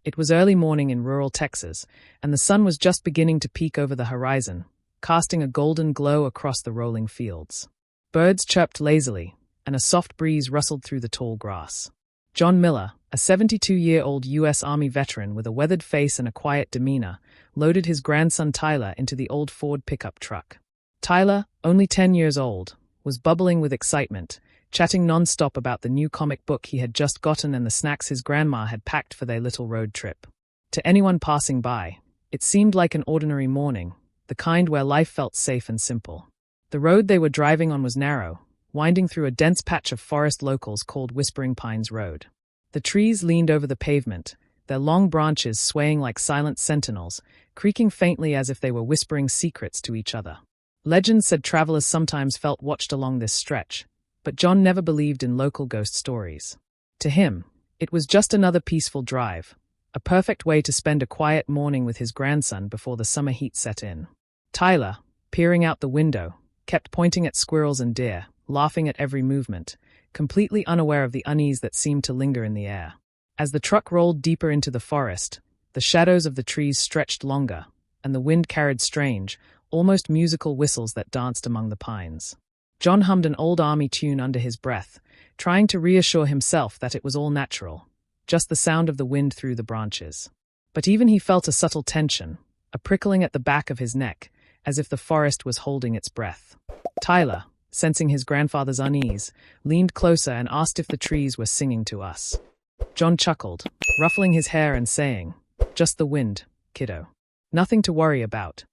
It was early morning in rural Texas, and the sun was just beginning to peek over the horizon, casting a golden glow across the rolling fields. Birds chirped lazily, and a soft breeze rustled through the tall grass. John Miller, a 72-year-old U.S. Army veteran with a weathered face and a quiet demeanor, loaded his grandson Tyler into the old Ford pickup truck. Tyler, only 10 years old, was bubbling with excitement, chatting non-stop about the new comic book he had just gotten and the snacks his grandma had packed for their little road trip. To anyone passing by, it seemed like an ordinary morning, the kind where life felt safe and simple. The road they were driving on was narrow, winding through a dense patch of forest locals called Whispering Pines Road. The trees leaned over the pavement, their long branches swaying like silent sentinels, creaking faintly as if they were whispering secrets to each other. Legend said travelers sometimes felt watched along this stretch, but John never believed in local ghost stories. To him, it was just another peaceful drive, a perfect way to spend a quiet morning with his grandson before the summer heat set in. Tyler, peering out the window, kept pointing at squirrels and deer, laughing at every movement, completely unaware of the unease that seemed to linger in the air. As the truck rolled deeper into the forest, the shadows of the trees stretched longer, and the wind carried strange, almost musical whistles that danced among the pines. John hummed an old army tune under his breath, trying to reassure himself that it was all natural, just the sound of the wind through the branches. But even he felt a subtle tension, a prickling at the back of his neck, as if the forest was holding its breath. Tyler, sensing his grandfather's unease, leaned closer and asked if the trees were singing to us. John chuckled, ruffling his hair and saying, "Just the wind, kiddo. Nothing to worry about."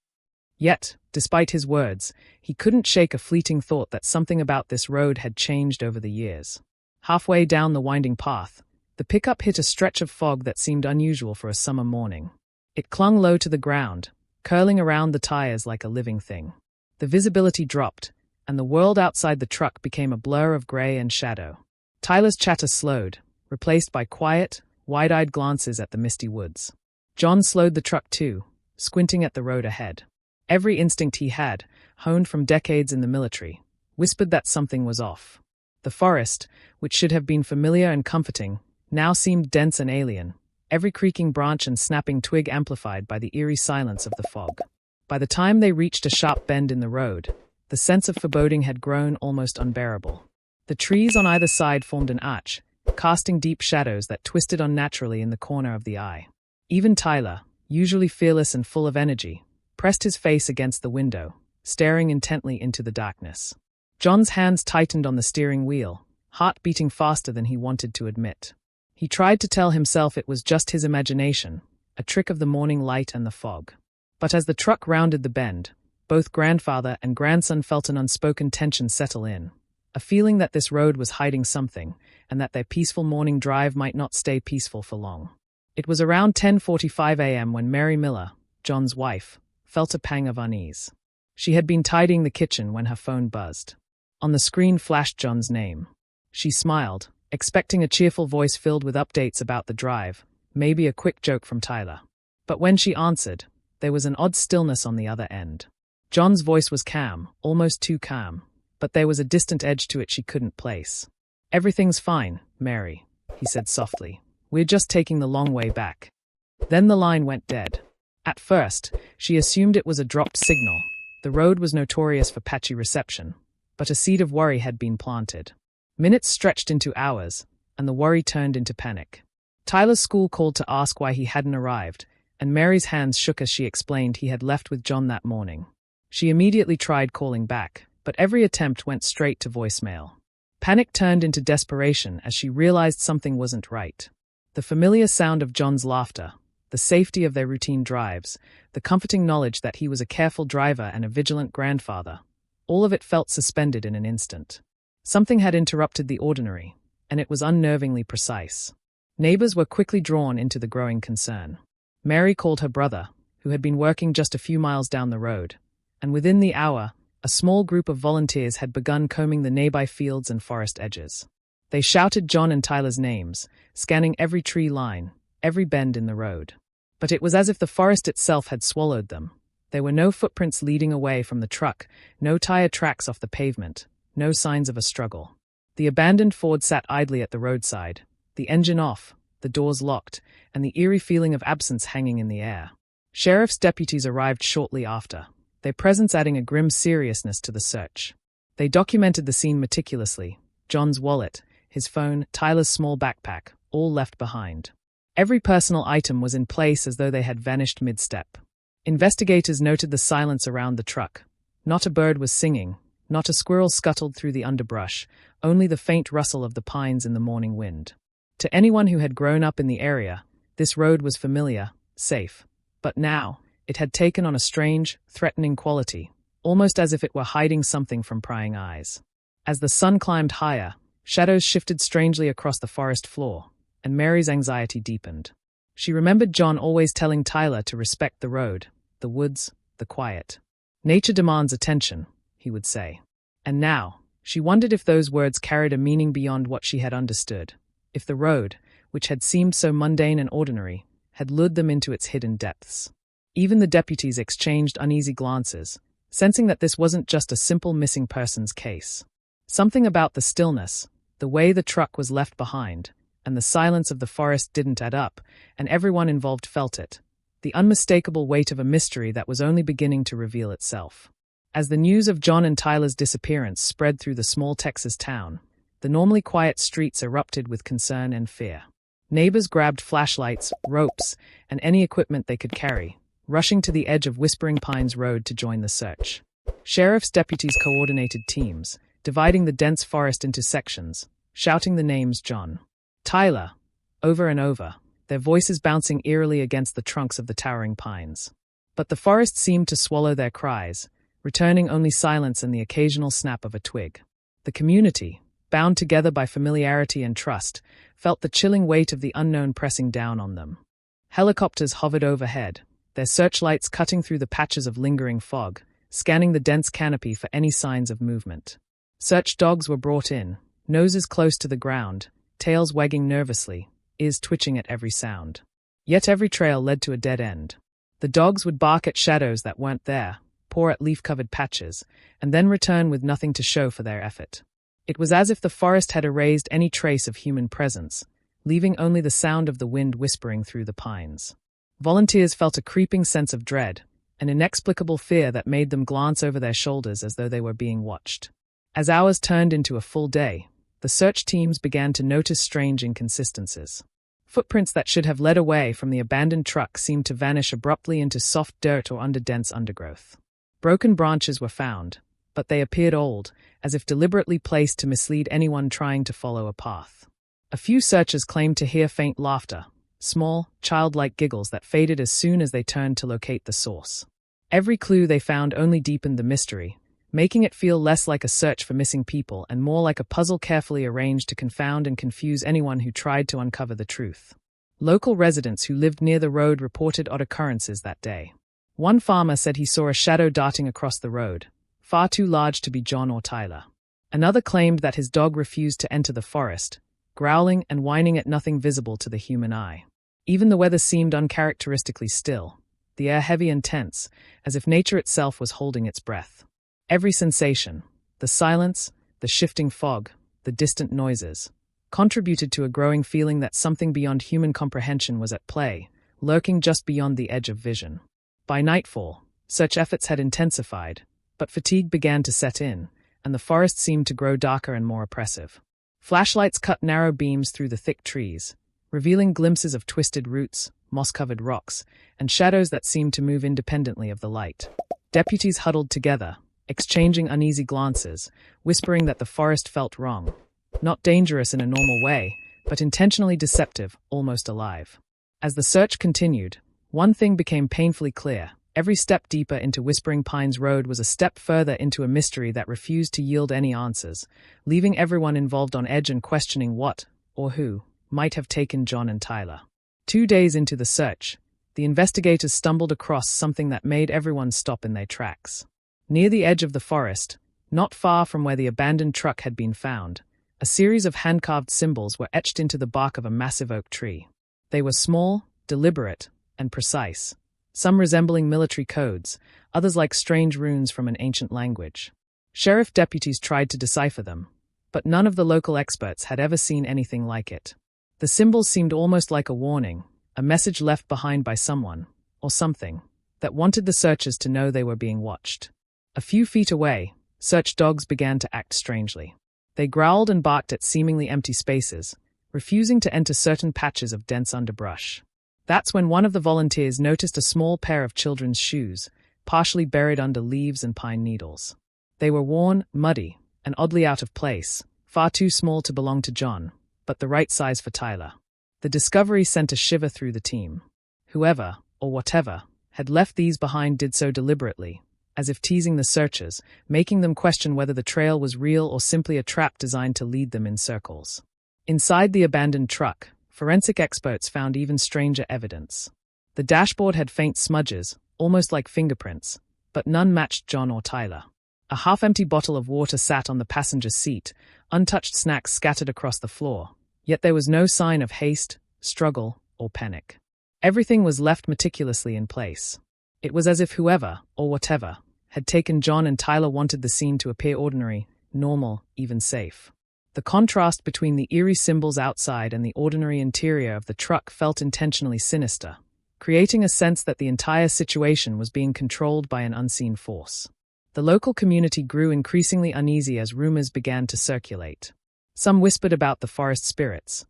Yet, despite his words, he couldn't shake a fleeting thought that something about this road had changed over the years. Halfway down the winding path, the pickup hit a stretch of fog that seemed unusual for a summer morning. It clung low to the ground, curling around the tires like a living thing. The visibility dropped, and the world outside the truck became a blur of gray and shadow. Tyler's chatter slowed, replaced by quiet, wide-eyed glances at the misty woods. John slowed the truck too, squinting at the road ahead. Every instinct he had, honed from decades in the military, whispered that something was off. The forest, which should have been familiar and comforting, now seemed dense and alien, every creaking branch and snapping twig amplified by the eerie silence of the fog. By the time they reached a sharp bend in the road, the sense of foreboding had grown almost unbearable. The trees on either side formed an arch, casting deep shadows that twisted unnaturally in the corner of the eye. Even Tyler, usually fearless and full of energy, pressed his face against the window, staring intently into the darkness. John's hands tightened on the steering wheel, heart beating faster than he wanted to admit. He tried to tell himself it was just his imagination, a trick of the morning light and the fog. But as the truck rounded the bend, both grandfather and grandson felt an unspoken tension settle in, a feeling that this road was hiding something, and that their peaceful morning drive might not stay peaceful for long. It was around 10:45 a.m. when Mary Miller, John's wife, felt a pang of unease. She had been tidying the kitchen when her phone buzzed. On the screen flashed John's name. She smiled, expecting a cheerful voice filled with updates about the drive, maybe a quick joke from Tyler. But when she answered, there was an odd stillness on the other end. John's voice was calm, almost too calm, but there was a distant edge to it she couldn't place. "Everything's fine, Mary," he said softly. "We're just taking the long way back." Then the line went dead. At first, she assumed it was a dropped signal. The road was notorious for patchy reception, but a seed of worry had been planted. Minutes stretched into hours, and the worry turned into panic. Tyler's school called to ask why he hadn't arrived, and Mary's hands shook as she explained he had left with John that morning. She immediately tried calling back, but every attempt went straight to voicemail. Panic turned into desperation as she realized something wasn't right. The familiar sound of John's laughter, the safety of their routine drives, the comforting knowledge that he was a careful driver and a vigilant grandfather, all of it felt suspended in an instant. Something had interrupted the ordinary, and it was unnervingly precise. Neighbors were quickly drawn into the growing concern. Mary called her brother, who had been working just a few miles down the road, and within the hour, a small group of volunteers had begun combing the nearby fields and forest edges. They shouted John and Tyler's names, scanning every tree line, every bend in the road. But it was as if the forest itself had swallowed them. There were no footprints leading away from the truck, no tire tracks off the pavement, no signs of a struggle. The abandoned Ford sat idly at the roadside, the engine off, the doors locked, and the eerie feeling of absence hanging in the air. Sheriff's deputies arrived shortly after, their presence adding a grim seriousness to the search. They documented the scene meticulously: John's wallet, his phone, Tyler's small backpack, all left behind. Every personal item was in place as though they had vanished mid-step. Investigators noted the silence around the truck. Not a bird was singing, not a squirrel scuttled through the underbrush, only the faint rustle of the pines in the morning wind. To anyone who had grown up in the area, this road was familiar, safe. But now, it had taken on a strange, threatening quality, almost as if it were hiding something from prying eyes. As the sun climbed higher, shadows shifted strangely across the forest floor, and Mary's anxiety deepened. She remembered John always telling Tyler to respect the road, the woods, the quiet. "Nature demands attention," he would say. And now, she wondered if those words carried a meaning beyond what she had understood, if the road, which had seemed so mundane and ordinary, had lured them into its hidden depths. Even the deputies exchanged uneasy glances, sensing that this wasn't just a simple missing persons case. Something about the stillness, the way the truck was left behind, and the silence of the forest didn't add up, and everyone involved felt it, the unmistakable weight of a mystery that was only beginning to reveal itself. As the news of John and Tyler's disappearance spread through the small Texas town, the normally quiet streets erupted with concern and fear. Neighbors grabbed flashlights, ropes, and any equipment they could carry, rushing to the edge of Whispering Pines Road to join the search. Sheriff's deputies coordinated teams, dividing the dense forest into sections, shouting the names John, Tyler, over and over, their voices bouncing eerily against the trunks of the towering pines. But the forest seemed to swallow their cries, returning only silence and the occasional snap of a twig. The community, bound together by familiarity and trust, felt the chilling weight of the unknown pressing down on them. Helicopters hovered overhead, their searchlights cutting through the patches of lingering fog, scanning the dense canopy for any signs of movement. Search dogs were brought in, noses close to the ground, tails wagging nervously, ears twitching at every sound. Yet every trail led to a dead end. The dogs would bark at shadows that weren't there, paw at leaf-covered patches, and then return with nothing to show for their effort. It was as if the forest had erased any trace of human presence, leaving only the sound of the wind whispering through the pines. Volunteers felt a creeping sense of dread, an inexplicable fear that made them glance over their shoulders as though they were being watched. As hours turned into a full day, the search teams began to notice strange inconsistencies. Footprints that should have led away from the abandoned truck seemed to vanish abruptly into soft dirt or under dense undergrowth. Broken branches were found, but they appeared old, as if deliberately placed to mislead anyone trying to follow a path. A few searchers claimed to hear faint laughter, small, childlike giggles that faded as soon as they turned to locate the source. Every clue they found only deepened the mystery, making it feel less like a search for missing people and more like a puzzle carefully arranged to confound and confuse anyone who tried to uncover the truth. Local residents who lived near the road reported odd occurrences that day. One farmer said he saw a shadow darting across the road, far too large to be John or Tyler. Another claimed that his dog refused to enter the forest, growling and whining at nothing visible to the human eye. Even the weather seemed uncharacteristically still, the air heavy and tense, as if nature itself was holding its breath. Every sensation, the silence, the shifting fog, the distant noises, contributed to a growing feeling that something beyond human comprehension was at play, lurking just beyond the edge of vision. By nightfall, search efforts had intensified, but fatigue began to set in, and the forest seemed to grow darker and more oppressive. Flashlights cut narrow beams through the thick trees, revealing glimpses of twisted roots, moss-covered rocks, and shadows that seemed to move independently of the light. Deputies huddled together, exchanging uneasy glances, whispering that the forest felt wrong. Not dangerous in a normal way, but intentionally deceptive, almost alive. As the search continued, one thing became painfully clear. Every step deeper into Whispering Pines Road was a step further into a mystery that refused to yield any answers, leaving everyone involved on edge and questioning what, or who, might have taken John and Tyler. 2 days into the search, the investigators stumbled across something that made everyone stop in their tracks. Near the edge of the forest, not far from where the abandoned truck had been found, a series of hand-carved symbols were etched into the bark of a massive oak tree. They were small, deliberate, and precise, some resembling military codes, others like strange runes from an ancient language. Sheriff deputies tried to decipher them, but none of the local experts had ever seen anything like it. The symbols seemed almost like a warning, a message left behind by someone, or something, that wanted the searchers to know they were being watched. A few feet away, search dogs began to act strangely. They growled and barked at seemingly empty spaces, refusing to enter certain patches of dense underbrush. That's when one of the volunteers noticed a small pair of children's shoes, partially buried under leaves and pine needles. They were worn, muddy, and oddly out of place, far too small to belong to John, but the right size for Tyler. The discovery sent a shiver through the team. Whoever, or whatever, had left these behind did so deliberately, as if teasing the searchers, making them question whether the trail was real or simply a trap designed to lead them in circles. Inside the abandoned truck, forensic experts found even stranger evidence. The dashboard had faint smudges, almost like fingerprints, but none matched John or Tyler. A half-empty bottle of water sat on the passenger seat, untouched snacks scattered across the floor, yet there was no sign of haste, struggle, or panic. Everything was left meticulously in place. It was as if whoever, or whatever, had taken John and Tyler wanted the scene to appear ordinary, normal, even safe. The contrast between the eerie symbols outside and the ordinary interior of the truck felt intentionally sinister, creating a sense that the entire situation was being controlled by an unseen force. The local community grew increasingly uneasy as rumors began to circulate. Some whispered about the forest spirits.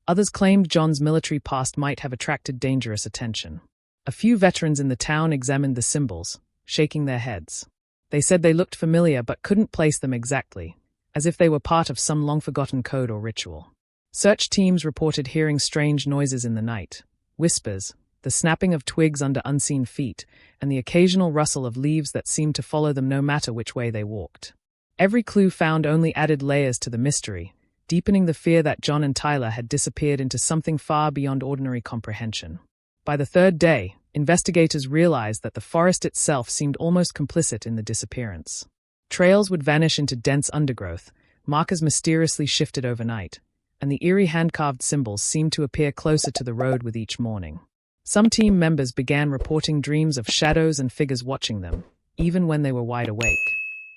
Others claimed John's military past might have attracted dangerous attention. A few veterans in the town examined the symbols, shaking their heads. They said they looked familiar but couldn't place them exactly, as if they were part of some long-forgotten code or ritual. Search teams reported hearing strange noises in the night, whispers, the snapping of twigs under unseen feet, and the occasional rustle of leaves that seemed to follow them no matter which way they walked. Every clue found only added layers to the mystery, deepening the fear that John and Tyler had disappeared into something far beyond ordinary comprehension. By the third day, investigators realized that the forest itself seemed almost complicit in the disappearance. Trails would vanish into dense undergrowth, markers mysteriously shifted overnight, and the eerie hand-carved symbols seemed to appear closer to the road with each morning. Some team members began reporting dreams of shadows and figures watching them, even when they were wide awake.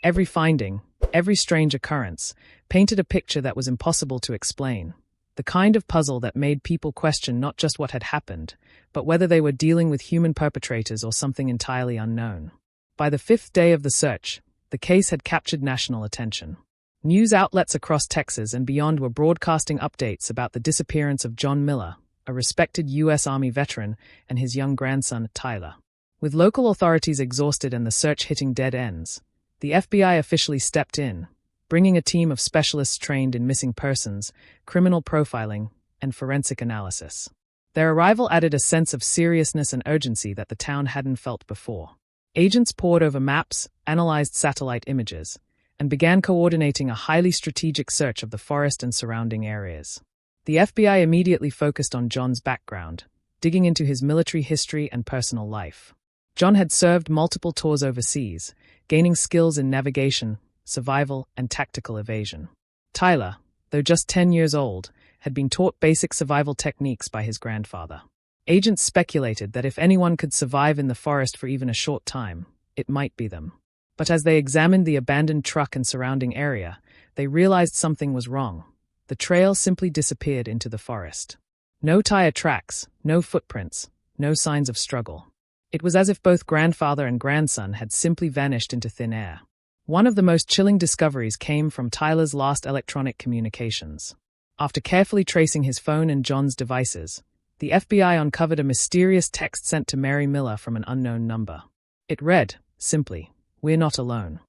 Every finding, every strange occurrence, painted a picture that was impossible to explain, the kind of puzzle that made people question not just what had happened, but whether they were dealing with human perpetrators or something entirely unknown. By the fifth day of the search, the case had captured national attention. News outlets across Texas and beyond were broadcasting updates about the disappearance of John Miller, a respected U.S. Army veteran, and his young grandson, Tyler. With local authorities exhausted and the search hitting dead ends, the FBI officially stepped in, bringing a team of specialists trained in missing persons, criminal profiling, and forensic analysis. Their arrival added a sense of seriousness and urgency that the town hadn't felt before. Agents pored over maps, analyzed satellite images, and began coordinating a highly strategic search of the forest and surrounding areas. The FBI immediately focused on John's background, digging into his military history and personal life. John had served multiple tours overseas, gaining skills in navigation, survival, and tactical evasion. Tyler, though just 10 years old, had been taught basic survival techniques by his grandfather. Agents speculated that if anyone could survive in the forest for even a short time, it might be them. But as they examined the abandoned truck and surrounding area, they realized something was wrong. The trail simply disappeared into the forest. No tire tracks, no footprints, no signs of struggle. It was as if both grandfather and grandson had simply vanished into thin air. One of the most chilling discoveries came from Tyler's last electronic communications. After carefully tracing his phone and John's devices, the FBI uncovered a mysterious text sent to Mary Miller from an unknown number. It read, simply, "We're not alone."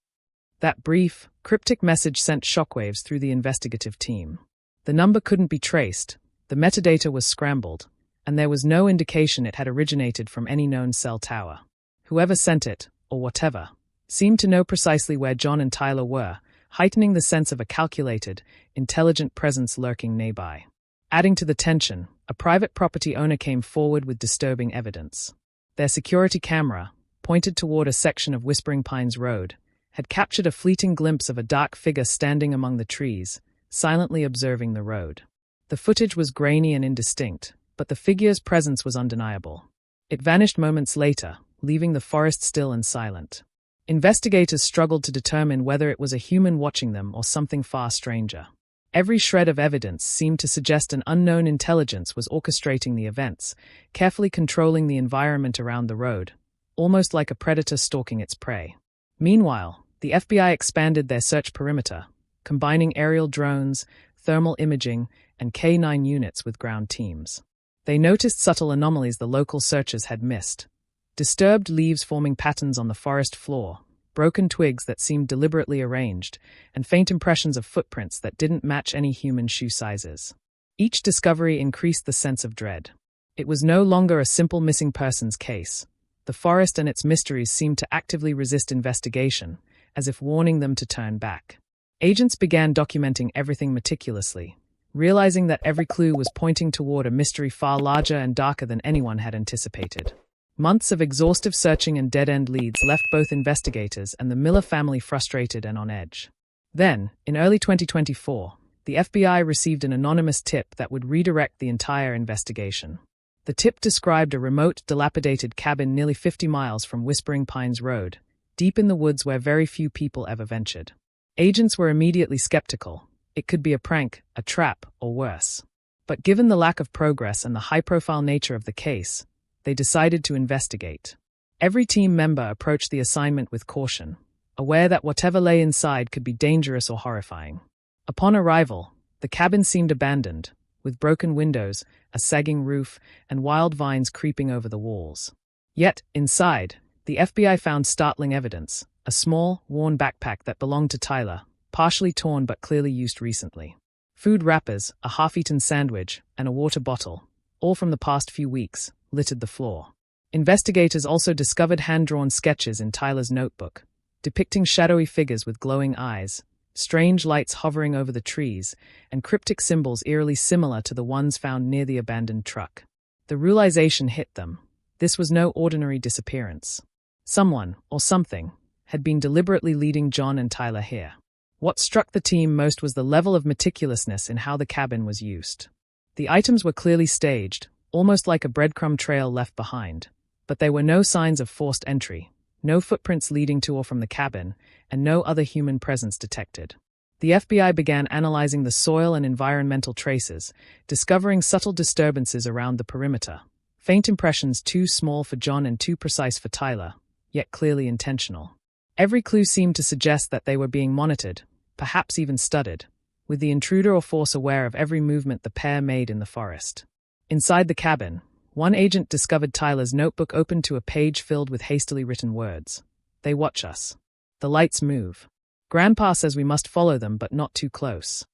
That brief, cryptic message sent shockwaves through the investigative team. The number couldn't be traced, the metadata was scrambled, and there was no indication it had originated from any known cell tower. Whoever sent it, or whatever, seemed to know precisely where John and Tyler were, heightening the sense of a calculated, intelligent presence lurking nearby. Adding to the tension, a private property owner came forward with disturbing evidence. Their security camera, pointed toward a section of Whispering Pines Road, had captured a fleeting glimpse of a dark figure standing among the trees, silently observing the road. The footage was grainy and indistinct, but the figure's presence was undeniable. It vanished moments later, leaving the forest still and silent. Investigators struggled to determine whether it was a human watching them or something far stranger. Every shred of evidence seemed to suggest an unknown intelligence was orchestrating the events, carefully controlling the environment around the road, almost like a predator stalking its prey. Meanwhile, the FBI expanded their search perimeter, combining aerial drones, thermal imaging, and K-9 units with ground teams. They noticed subtle anomalies the local searchers had missed. Disturbed leaves forming patterns on the forest floor, broken twigs that seemed deliberately arranged, and faint impressions of footprints that didn't match any human shoe sizes. Each discovery increased the sense of dread. It was no longer a simple missing persons case. The forest and its mysteries seemed to actively resist investigation, as if warning them to turn back. Agents began documenting everything meticulously, realizing that every clue was pointing toward a mystery far larger and darker than anyone had anticipated. Months of exhaustive searching and dead-end leads left both investigators and the Miller family frustrated and on edge. Then, in early 2024, the FBI received an anonymous tip that would redirect the entire investigation. The tip described a remote, dilapidated cabin nearly 50 miles from Whispering Pines Road, deep in the woods where very few people ever ventured. Agents were immediately skeptical. It could be a prank, a trap, or worse. But given the lack of progress and the high-profile nature of the case, they decided to investigate. Every team member approached the assignment with caution, aware that whatever lay inside could be dangerous or horrifying. Upon arrival, the cabin seemed abandoned, with broken windows, a sagging roof, and wild vines creeping over the walls. Yet, inside, the FBI found startling evidence: a small, worn backpack that belonged to Tyler, partially torn but clearly used recently. Food wrappers, a half-eaten sandwich, and a water bottle, all from the past few weeks, littered the floor. Investigators also discovered hand-drawn sketches in Tyler's notebook, depicting shadowy figures with glowing eyes, strange lights hovering over the trees, and cryptic symbols eerily similar to the ones found near the abandoned truck. The realization hit them. This was no ordinary disappearance. Someone, or something, had been deliberately leading John and Tyler here. What struck the team most was the level of meticulousness in how the cabin was used. The items were clearly staged, almost like a breadcrumb trail left behind, but there were no signs of forced entry, no footprints leading to or from the cabin, and no other human presence detected. The FBI began analyzing the soil and environmental traces, discovering subtle disturbances around the perimeter, faint impressions too small for John and too precise for Tyler, yet clearly intentional. Every clue seemed to suggest that they were being monitored, perhaps even studied, with the intruder or force aware of every movement the pair made in the forest. Inside the cabin, one agent discovered Tyler's notebook open to a page filled with hastily written words. "They watch us. The lights move. Grandpa says we must follow them, but not too close."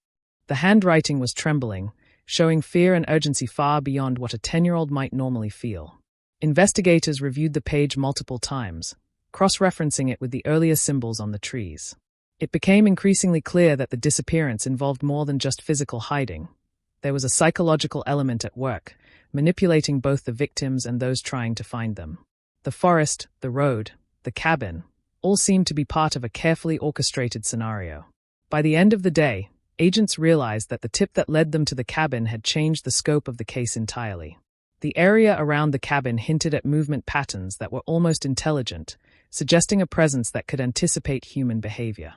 The handwriting was trembling, showing fear and urgency far beyond what a 10-year-old might normally feel. Investigators reviewed the page multiple times, cross-referencing it with the earlier symbols on the trees. It became increasingly clear that the disappearance involved more than just physical hiding. There was a psychological element at work, manipulating both the victims and those trying to find them. The forest, the road, the cabin, all seemed to be part of a carefully orchestrated scenario. By the end of the day, agents realized that the tip that led them to the cabin had changed the scope of the case entirely. The area around the cabin hinted at movement patterns that were almost intelligent, suggesting a presence that could anticipate human behavior.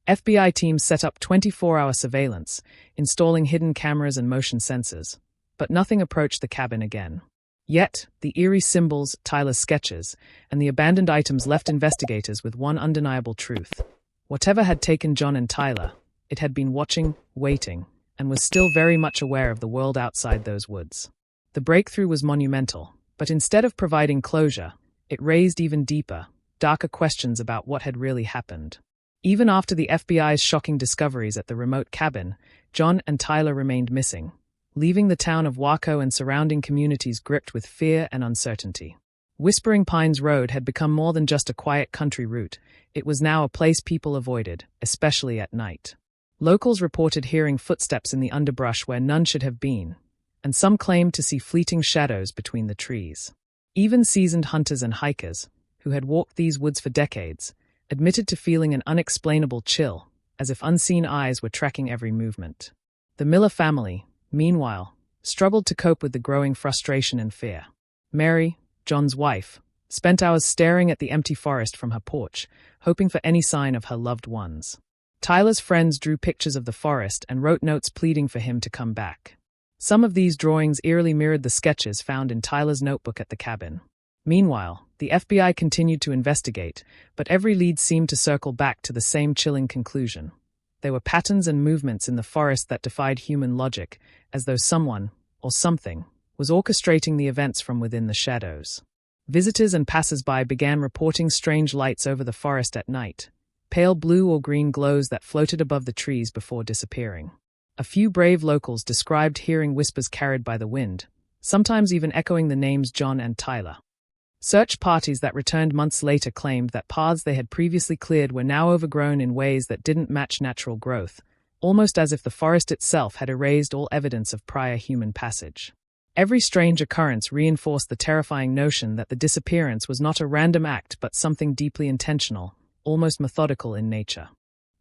FBI teams set up 24-hour surveillance, installing hidden cameras and motion sensors, but nothing approached the cabin again. Yet, the eerie symbols, Tyler's sketches, and the abandoned items left investigators with one undeniable truth. Whatever had taken John and Tyler, it had been watching, waiting, and was still very much aware of the world outside those woods. The breakthrough was monumental, but instead of providing closure, it raised even deeper, darker questions about what had really happened. Even after the FBI's shocking discoveries at the remote cabin, John and Tyler remained missing, leaving the town of Waco and surrounding communities gripped with fear and uncertainty. Whispering Pines Road had become more than just a quiet country route. It was now a place people avoided, especially at night. Locals reported hearing footsteps in the underbrush where none should have been, and some claimed to see fleeting shadows between the trees. Even seasoned hunters and hikers, who had walked these woods for decades, admitted to feeling an unexplainable chill, as if unseen eyes were tracking every movement. The Miller family, meanwhile, struggled to cope with the growing frustration and fear. Mary, John's wife, spent hours staring at the empty forest from her porch, hoping for any sign of her loved ones. Tyler's friends drew pictures of the forest and wrote notes pleading for him to come back. Some of these drawings eerily mirrored the sketches found in Tyler's notebook at the cabin. Meanwhile, the FBI continued to investigate, but every lead seemed to circle back to the same chilling conclusion. There were patterns and movements in the forest that defied human logic, as though someone, or something, was orchestrating the events from within the shadows. Visitors and passers-by began reporting strange lights over the forest at night, pale blue or green glows that floated above the trees before disappearing. A few brave locals described hearing whispers carried by the wind, sometimes even echoing the names John and Tyler. Search parties that returned months later claimed that paths they had previously cleared were now overgrown in ways that didn't match natural growth, almost as if the forest itself had erased all evidence of prior human passage. Every strange occurrence reinforced the terrifying notion that the disappearance was not a random act but something deeply intentional, almost methodical in nature.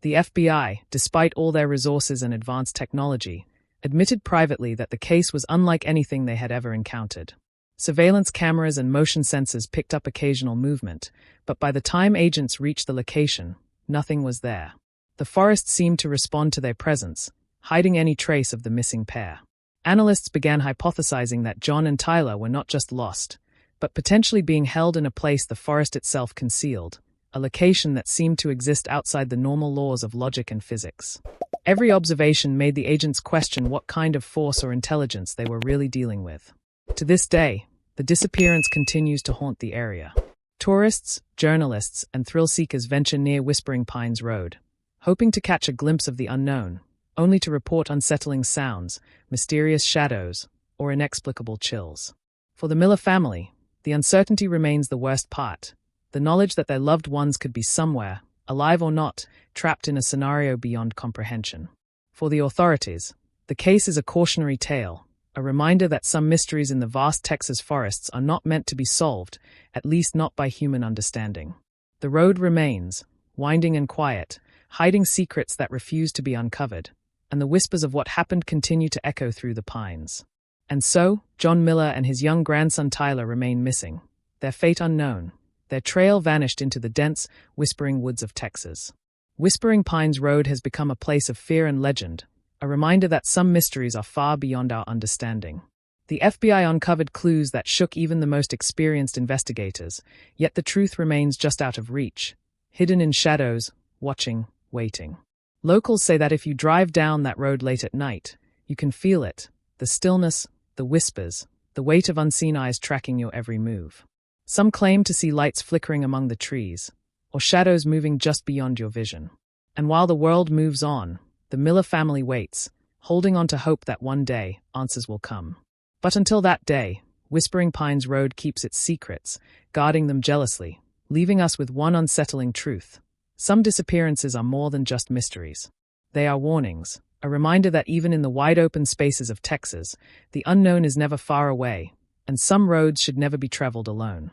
The FBI, despite all their resources and advanced technology, admitted privately that the case was unlike anything they had ever encountered. Surveillance cameras and motion sensors picked up occasional movement, but by the time agents reached the location, nothing was there. The forest seemed to respond to their presence, hiding any trace of the missing pair. Analysts began hypothesizing that John and Tyler were not just lost, but potentially being held in a place the forest itself concealed, a location that seemed to exist outside the normal laws of logic and physics. Every observation made the agents question what kind of force or intelligence they were really dealing with. To this day, the disappearance continues to haunt the area. Tourists, journalists, and thrill-seekers venture near Whispering Pines Road, hoping to catch a glimpse of the unknown, only to report unsettling sounds, mysterious shadows, or inexplicable chills. For the Miller family, the uncertainty remains the worst part. The knowledge that their loved ones could be somewhere, alive or not, trapped in a scenario beyond comprehension. For the authorities, the case is a cautionary tale, a reminder that some mysteries in the vast Texas forests are not meant to be solved, at least not by human understanding. The road remains, winding and quiet, hiding secrets that refuse to be uncovered, and the whispers of what happened continue to echo through the pines. And so, John Miller and his young grandson Tyler remain missing, their fate unknown. Their trail vanished into the dense, whispering woods of Texas. Whispering Pines Road has become a place of fear and legend, a reminder that some mysteries are far beyond our understanding. The FBI uncovered clues that shook even the most experienced investigators, yet the truth remains just out of reach, hidden in shadows, watching, waiting. Locals say that if you drive down that road late at night, you can feel it, the stillness, the whispers, the weight of unseen eyes tracking your every move. Some claim to see lights flickering among the trees, or shadows moving just beyond your vision. And while the world moves on, the Miller family waits, holding on to hope that one day answers will come. But until that day, Whispering Pines Road keeps its secrets, guarding them jealously, leaving us with one unsettling truth. Some disappearances are more than just mysteries. They are warnings, a reminder that even in the wide-open spaces of Texas, the unknown is never far away, and some roads should never be traveled alone.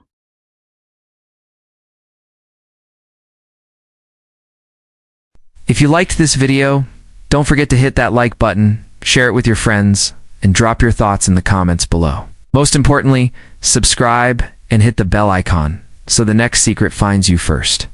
If you liked this video, don't forget to hit that like button, share it with your friends, and drop your thoughts in the comments below. Most importantly, subscribe and hit the bell icon so the next secret finds you first.